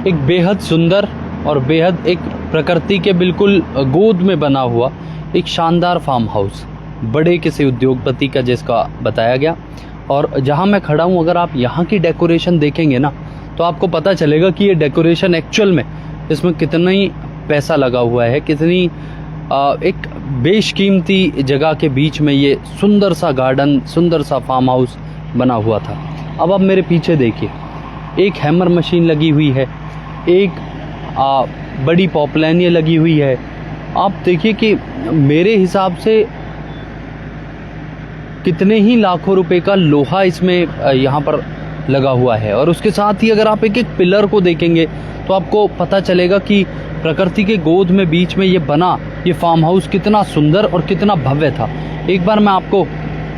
एक बेहद सुंदर और बेहद एक प्रकृति के बिल्कुल गोद में बना हुआ एक शानदार फार्म हाउस, बड़े किसी उद्योगपति का जिसका बताया गया। और जहां मैं खड़ा हूं, अगर आप यहां की डेकोरेशन देखेंगे ना तो आपको पता चलेगा कि ये डेकोरेशन एक्चुअल में इसमें कितना ही पैसा लगा हुआ है, कितनी एक बेशकीमती जगह के बीच में ये सुंदर सा गार्डन, सुंदर सा फार्म हाउस बना हुआ था। अब आप मेरे पीछे देखिए, एक हैमर मशीन लगी हुई है, एक बड़ी पॉपलैनिया लगी हुई है। आप देखिए कि मेरे हिसाब से कितने ही लाखों रुपए का लोहा इसमें यहाँ पर लगा हुआ है। और उसके साथ ही अगर आप एक एक पिलर को देखेंगे तो आपको पता चलेगा कि प्रकृति के गोद में बीच में ये बना ये फार्म हाउस कितना सुंदर और कितना भव्य था। एक बार मैं आपको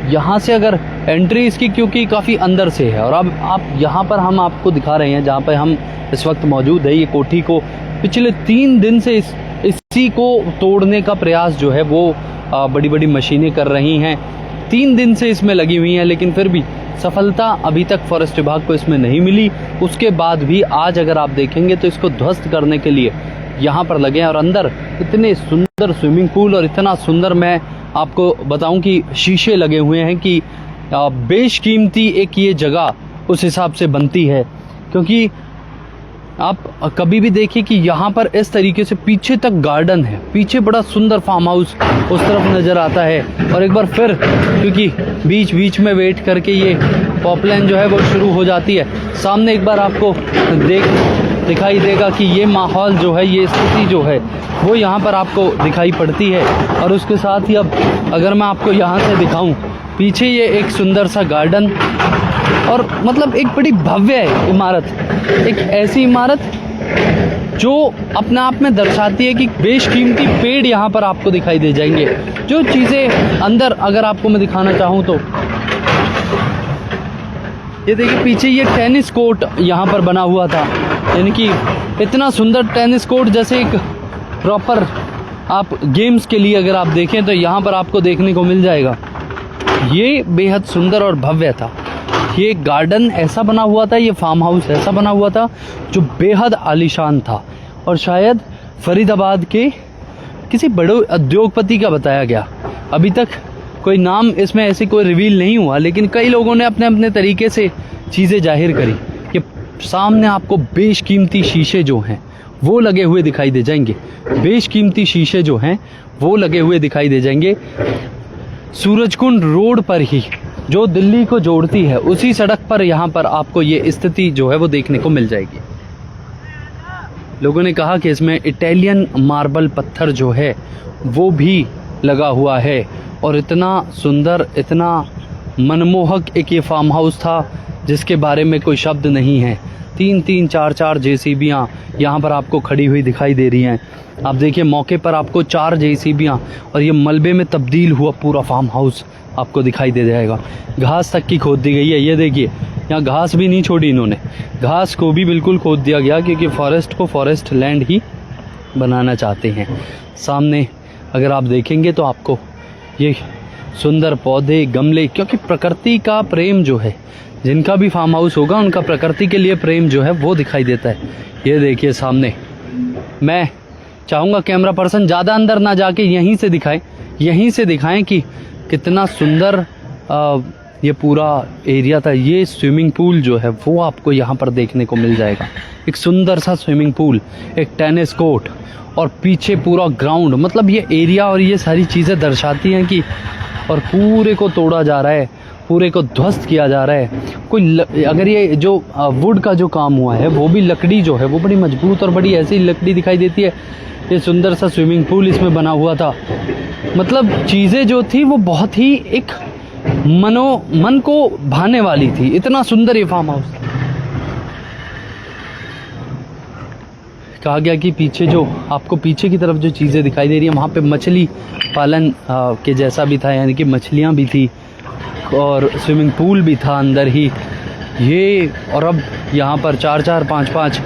यहाँ से अगर एंट्री इसकी, क्योंकि काफ़ी अंदर से है, और अब आप यहाँ पर हम आपको दिखा रहे हैं जहाँ पर हम इस वक्त मौजूद है, ये कोठी को पिछले 3 दिन से इसी को तोड़ने का प्रयास जो है वो बड़ी बड़ी मशीनें कर रही हैं। 3 दिन से इसमें लगी हुई हैं, लेकिन फिर भी सफलता अभी तक फॉरेस्ट विभाग को इसमें नहीं मिली। उसके बाद भी आज अगर आप देखेंगे तो इसको ध्वस्त करने के लिए यहाँ पर लगे हैं। और अंदर इतने सुंदर स्विमिंग पूल और इतना सुंदर, मैं आपको बताऊं कि शीशे लगे हुए हैं कि बेशकीमती एक ये जगह उस हिसाब से बनती है। क्योंकि आप कभी भी देखिए कि यहाँ पर इस तरीके से पीछे तक गार्डन है, पीछे बड़ा सुंदर फार्म हाउस उस तरफ नज़र आता है। और एक बार फिर, क्योंकि बीच बीच में वेट करके ये पॉपलाइन जो है वो शुरू हो जाती है, सामने एक बार आपको दिखाई देगा कि ये माहौल जो है, ये स्थिति जो है वो यहाँ पर आपको दिखाई पड़ती है। और उसके साथ ही अब अगर मैं आपको यहाँ से दिखाऊं, पीछे ये एक सुंदर सा गार्डन और मतलब एक बड़ी भव्य इमारत, एक ऐसी इमारत जो अपने आप में दर्शाती है कि बेशकीमती पेड़ यहाँ पर आपको दिखाई दे जाएंगे। जो चीज़ें अंदर अगर आपको मैं दिखाना चाहूँ तो ये देखिए, पीछे ये टेनिस कोर्ट यहाँ पर बना हुआ था, यानी कि इतना सुंदर टेनिस कोर्ट, जैसे एक प्रॉपर आप गेम्स के लिए अगर आप देखें तो यहाँ पर आपको देखने को मिल जाएगा। ये बेहद सुंदर और भव्य था। ये गार्डन ऐसा बना हुआ था, ये फार्म हाउस ऐसा बना हुआ था जो बेहद आलीशान था। और शायद फरीदाबाद के किसी बड़े उद्योगपति का बताया गया। अभी तक कोई नाम इसमें ऐसे कोई रिवील नहीं हुआ, लेकिन कई लोगों ने अपने अपने तरीके से चीज़ें जाहिर करी कि सामने आपको बेशकीमती शीशे जो हैं वो लगे हुए दिखाई दे जाएंगे। बेशकीमती शीशे जो हैं वो लगे हुए दिखाई दे जाएंगे। सूरजकुंड रोड पर ही, जो दिल्ली को जोड़ती है, उसी सड़क पर यहाँ पर आपको ये स्थिति जो है वो देखने को मिल जाएगी। लोगों ने कहा कि इसमें इटालियन मार्बल पत्थर जो है वो भी लगा हुआ है। और इतना सुंदर, इतना मनमोहक एक ये फार्म हाउस था जिसके बारे में कोई शब्द नहीं है। 3-3, 4-4 जेसीबियाँ यहाँ पर आपको खड़ी हुई दिखाई दे रही हैं। आप देखिए, मौके पर आपको 4 जेसीबियाँ और ये मलबे में तब्दील हुआ पूरा फार्म हाउस आपको दिखाई दे जाएगा। घास तक की खोद दी गई है। ये देखिए, यहाँ घास भी नहीं छोड़ी इन्होंने, घास को भी बिल्कुल खोद दिया गया, क्योंकि फॉरेस्ट को फॉरेस्ट लैंड ही बनाना चाहते हैं। सामने अगर आप देखेंगे तो आपको ये सुंदर पौधे, गमले, क्योंकि प्रकृति का प्रेम जो है, जिनका भी फार्म हाउस होगा उनका प्रकृति के लिए प्रेम जो है वो दिखाई देता है। ये देखिए सामने, मैं चाहूँगा कैमरा पर्सन ज़्यादा अंदर ना जाके यहीं से दिखाएं कि कितना सुंदर ये पूरा एरिया था। ये स्विमिंग पूल जो है वो आपको यहाँ पर देखने को मिल जाएगा। एक सुंदर सा स्विमिंग पूल, एक टेनिस कोर्ट और पीछे पूरा ग्राउंड। मतलब ये एरिया और ये सारी चीज़ें दर्शाती हैं कि और पूरे को तोड़ा जा रहा है, पूरे को ध्वस्त किया जा रहा है। अगर ये जो वुड का जो काम हुआ है वो भी लकड़ी जो है वो बड़ी मजबूत और बड़ी ऐसी लकड़ी दिखाई देती है। ये सुंदर सा स्विमिंग पूल इसमें बना हुआ था। मतलब चीज़ें जो थी वो बहुत ही एक मन को भाने वाली थी। इतना सुंदर ये फार्म हाउस। कहा गया कि पीछे जो आपको पीछे की तरफ जो चीज़ें दिखाई दे रही हैं वहाँ पे मछली पालन के जैसा भी था, यानी कि मछलियाँ भी थी और स्विमिंग पूल भी था अंदर ही ये। और अब यहाँ पर 4-4, 5-5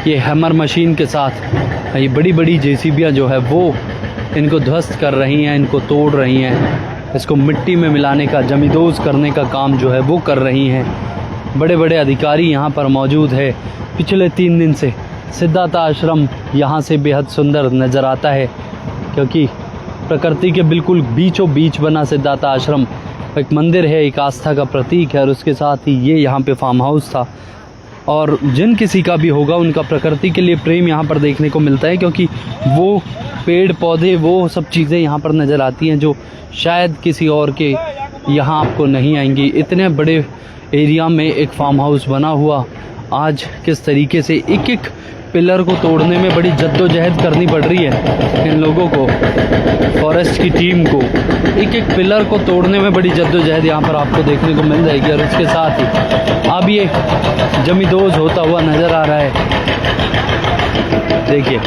ये हैमर मशीन के साथ ये बड़ी बड़ी जेसीबियाँ जो है वो इनको ध्वस्त कर रही हैं, इनको तोड़ रही हैं, इसको मिट्टी में मिलाने का, जमींदोज करने का काम जो है वो कर रही हैं। बड़े बड़े अधिकारी यहाँ पर मौजूद है पिछले 3 दिन से सिद्धार्थ आश्रम यहाँ से बेहद सुंदर नज़र आता है, क्योंकि प्रकृति के बिल्कुल बीचों बीच बना सिद्धार्थ आश्रम एक मंदिर है, एक आस्था का प्रतीक है। और उसके साथ ही ये यहाँ पे फार्म हाउस था। और जिन किसी का भी होगा उनका प्रकृति के लिए प्रेम यहाँ पर देखने को मिलता है, क्योंकि वो पेड़ पौधे वो सब चीज़ें यहाँ पर नज़र आती हैं जो शायद किसी और के यहाँ आपको नहीं आएंगी। इतने बड़े एरिया में एक फार्म हाउस बना हुआ, आज किस तरीके से एक एक पिलर को तोड़ने में बड़ी जद्दोजहद करनी पड़ रही है इन लोगों को, फॉरेस्ट की टीम को। एक एक पिलर को तोड़ने में बड़ी जद्दोजहद यहाँ पर आपको देखने को मिल जाएगी। और उसके साथ ही अब ये जमींदोज होता हुआ नज़र आ रहा है। देखिए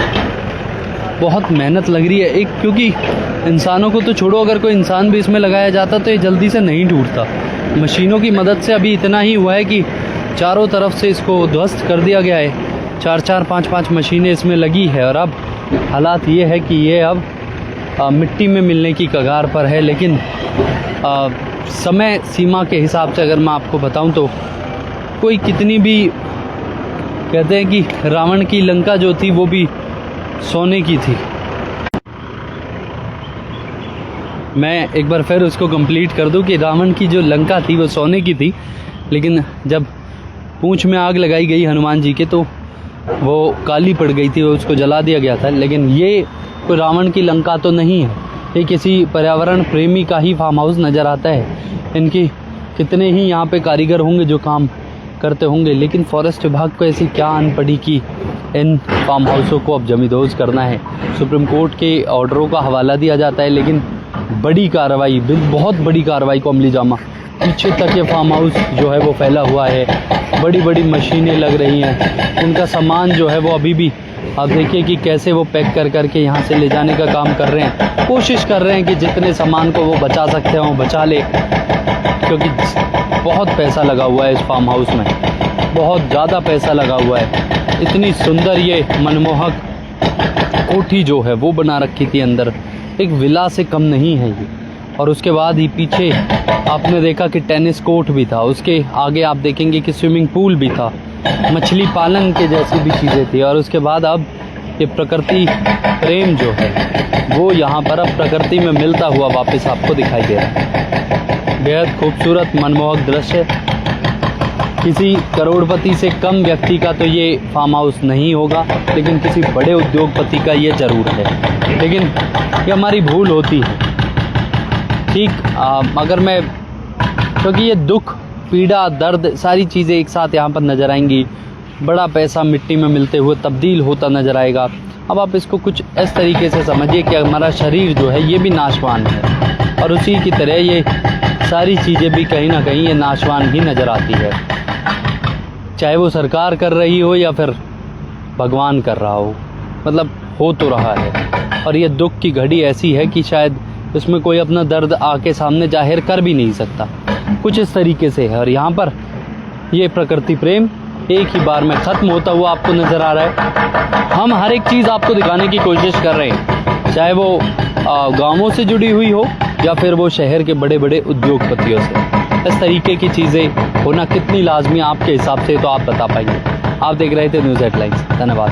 बहुत मेहनत लग रही है एक, क्योंकि इंसानों को तो छोड़ो, अगर कोई इंसान भी इसमें लगाया जाता तो ये जल्दी से नहीं टूटता। मशीनों की मदद से अभी इतना ही हुआ है कि चारों तरफ से इसको ध्वस्त कर दिया गया है। 4-4, 5-5 मशीनें इसमें लगी है। और अब हालात ये है कि ये अब मिट्टी में मिलने की कगार पर है। लेकिन समय सीमा के हिसाब से अगर मैं आपको बताऊं तो कोई कितनी भी, कहते हैं कि रावण की लंका जो थी वो भी सोने की थी। मैं एक बार फिर उसको कंप्लीट कर दूं कि रावण की जो लंका थी वो सोने की थी, लेकिन जब पूंछ में आग लगाई गई हनुमान जी के तो वो काली पड़ गई थी, उसको जला दिया गया था। लेकिन ये कोई रावण की लंका तो नहीं है, ये किसी पर्यावरण प्रेमी का ही फार्म हाउस नज़र आता है। इनकी कितने ही यहाँ पे कारीगर होंगे जो काम करते होंगे, लेकिन फॉरेस्ट विभाग को ऐसी क्या आन पड़ी कि इन फार्म हाउसों को अब जमींदोज करना है। सुप्रीम कोर्ट के ऑर्डरों का हवाला दिया जाता है, लेकिन बड़ी कार्रवाई, बहुत बड़ी कार्रवाई को अमली जामा, पीछे तक ये फार्म हाउस जो है वो फैला हुआ है। बड़ी बड़ी मशीनें लग रही हैं, उनका सामान जो है वो अभी भी आप देखिए कि कैसे वो पैक कर करके यहाँ से ले जाने का काम कर रहे हैं। कोशिश कर रहे हैं कि जितने सामान को वो बचा सकते हैं वो बचा ले, क्योंकि बहुत पैसा लगा हुआ है इस फार्म हाउस में, बहुत ज़्यादा पैसा लगा हुआ है। इतनी सुंदर ये मनमोहक कोठी जो है वो बना रखी थी अंदर, एक विला से कम नहीं है ये। और उसके बाद ही पीछे आपने देखा कि टेनिस कोर्ट भी था, उसके आगे आप देखेंगे कि स्विमिंग पूल भी था, मछली पालन के जैसी भी चीज़ें थी। और उसके बाद अब ये प्रकृति प्रेम जो है वो यहाँ पर अब प्रकृति में मिलता हुआ वापस आपको दिखाई दे रहा है। बेहद खूबसूरत मनमोहक दृश्य, किसी करोड़पति से कम व्यक्ति का तो ये फार्म हाउस नहीं होगा, लेकिन किसी बड़े उद्योगपति का ये ज़रूर है। लेकिन ये हमारी भूल होती है, ठीक। अगर मैं, क्योंकि ये दुख, पीड़ा, दर्द, सारी चीज़ें एक साथ यहाँ पर नज़र आएंगी। बड़ा पैसा मिट्टी में मिलते हुए तब्दील होता नज़र आएगा। अब आप इसको कुछ इस तरीके से समझिए कि हमारा शरीर जो है ये भी नाशवान है, और उसी की तरह ये सारी चीज़ें भी कहीं ना कहीं ये नाशवान ही नज़र आती है, चाहे वो सरकार कर रही हो या फिर भगवान कर रहा हो, मतलब हो तो रहा है। और ये दुख की घड़ी ऐसी है कि शायद इसमें कोई अपना दर्द आके सामने जाहिर कर भी नहीं सकता, कुछ इस तरीके से है। और यहाँ पर ये प्रकृति प्रेम एक ही बार में ख़त्म होता हुआ आपको नज़र आ रहा है। हम हर एक चीज़ आपको दिखाने की कोशिश कर रहे हैं, चाहे वो गाँवों से जुड़ी हुई हो या फिर वो शहर के बड़े बड़े उद्योगपतियों से। इस तरीके की चीज़ें होना कितनी लाजमी आपके हिसाब से तो आप बता पाएंगे। आप देख रहे थे न्यूज़ हेडलाइंस। धन्यवाद।